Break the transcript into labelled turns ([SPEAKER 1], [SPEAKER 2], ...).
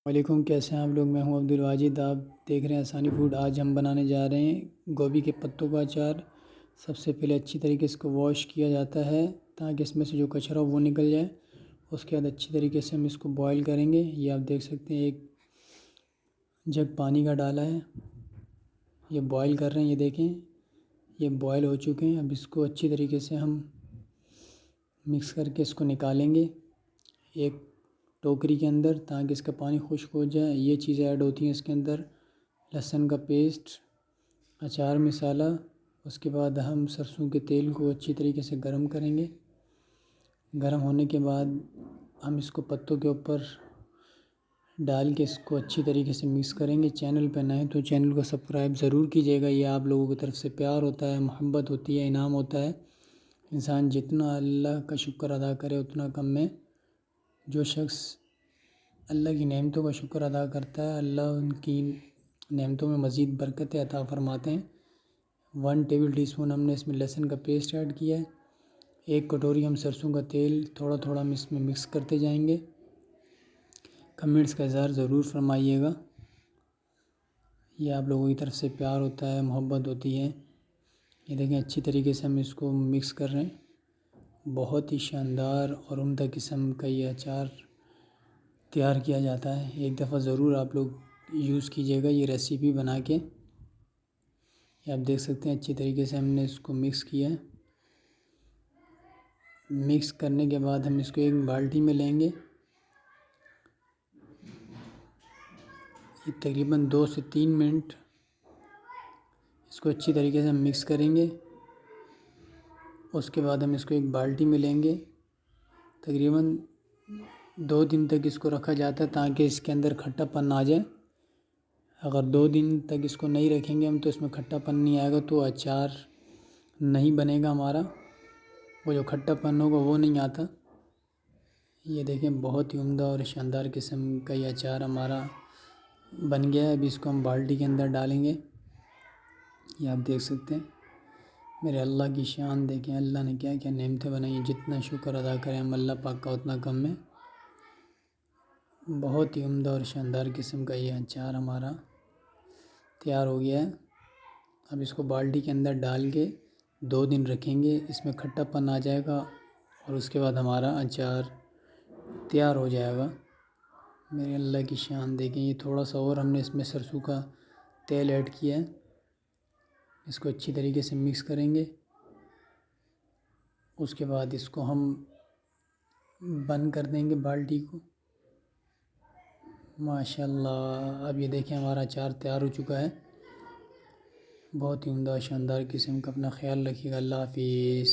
[SPEAKER 1] وعلیکم، کیسے ہیں آپ لوگ؟ میں ہوں عبدالواجد، آپ دیکھ رہے ہیں آسانی فوڈ۔ آج ہم بنانے جا رہے ہیں گوبھی کے پتوں کا اچار۔ سب سے پہلے اچھی طریقے سے اس کو واش کیا جاتا ہے تاکہ اس میں سے جو کچرا وہ نکل جائے۔ اس کے بعد اچھی طریقے سے ہم اس کو بوائل کریں گے۔ یہ آپ دیکھ سکتے ہیں ایک جگ پانی کا ڈالا ہے، یہ بوائل کر رہے ہیں۔ یہ دیکھیں یہ بوائل ہو چکے ہیں۔ اب اس کو اچھی طریقے سے ہم مکس کر کے اس کو نکالیں گے ایک ٹوکری کے اندر تاکہ اس کا پانی خشک ہو جائے۔ یہ چیزیں ایڈ ہوتی ہیں اس کے اندر: لہسن کا پیسٹ، اچار مسالہ۔ اس کے بعد ہم سرسوں کے تیل کو اچھی طریقے سے گرم کریں گے۔ گرم ہونے کے بعد ہم اس کو پتوں کے اوپر ڈال کے اس کو اچھی طریقے سے مکس کریں گے۔ چینل پہ نئے تو چینل کو سبسکرائب ضرور کیجیے گا۔ یہ آپ لوگوں کی طرف سے پیار ہوتا ہے، محبت ہوتی ہے، انعام ہوتا ہے۔ انسان جتنا اللہ کا شکر ادا کرے اتنا کم ہے۔ جو شخص اللہ کی نعمتوں کا شکر ادا کرتا ہے، اللہ ان کی نعمتوں میں مزید برکت عطا فرماتے ہیں۔ 1 ٹیبل ٹی اسپون ہم نے اس میں لہسن کا پیسٹ ایڈ کیا ہے۔ 1 کٹوری ہم سرسوں کا تیل تھوڑا تھوڑا ہم اس میں مکس کرتے جائیں گے۔ کمنٹس کا اظہار ضرور فرمائیے گا۔ یہ آپ لوگوں کی طرف سے پیار ہوتا ہے، محبت ہوتی ہے۔ یہ دیکھیں اچھی طریقے سے ہم اس کو مکس کر رہے ہیں۔ بہت ہی شاندار اور عمدہ قسم کا یہ اچار تیار کیا جاتا ہے۔ ایک دفعہ ضرور آپ لوگ یوز کیجیے گا یہ ریسیپی بنا کے۔ یہ آپ دیکھ سکتے ہیں اچھی طریقے سے ہم نے اس کو مکس کیا ہے۔ مکس کرنے کے بعد ہم اس کو ایک بالٹی میں لیں گے۔ یہ تقریباً 2 سے 3 منٹ اس کو اچھی طریقے سے ہم مکس کریں گے۔ اس کے بعد ہم اس کو ایک بالٹی میں لیں گے۔ تقریباً 2 دن تک اس کو رکھا جاتا ہے تاکہ اس کے اندر کھٹا پن آ جائے۔ اگر 2 دن تک اس کو نہیں رکھیں گے ہم تو اس میں کھٹا پن نہیں آئے گا، تو اچار نہیں بنے گا ہمارا۔ وہ جو کھٹا پن ہوگا وہ نہیں آتا۔ یہ دیکھیں بہت ہی عمدہ اور شاندار قسم کا یہ اچار ہمارا بن گیا ہے۔ ابھی اس کو ہم بالٹی کے اندر ڈالیں گے۔ یہ آپ دیکھ سکتے ہیں میرے اللہ کی شان دیکھیں، اللہ نے کیا کیا نعمتیں بنائی ہیں۔ جتنا شکر ادا کریں ہم اللہ پاک کا اتنا کم ہے۔ بہت ہی عمدہ اور شاندار قسم کا یہ اچار ہمارا تیار ہو گیا ہے۔ اب اس کو بالٹی کے اندر ڈال کے 2 دن رکھیں گے، اس میں کھٹا پن آ جائے گا اور اس کے بعد ہمارا اچار تیار ہو جائے گا۔ میرے اللہ کی شان دیکھیں، یہ تھوڑا سا اور ہم نے اس میں سرسوں کا تیل ایڈ کیا ہے۔ اس کو اچھی طریقے سے مکس کریں گے۔ اس کے بعد اس کو ہم بند کر دیں گے بالٹی کو۔ ماشاءاللہ اب یہ دیکھیں ہمارا اچار تیار ہو چکا ہے۔ بہت ہی عمدہ شاندار قسم کا۔ اپنا خیال رکھیے گا۔ اللہ حافظ۔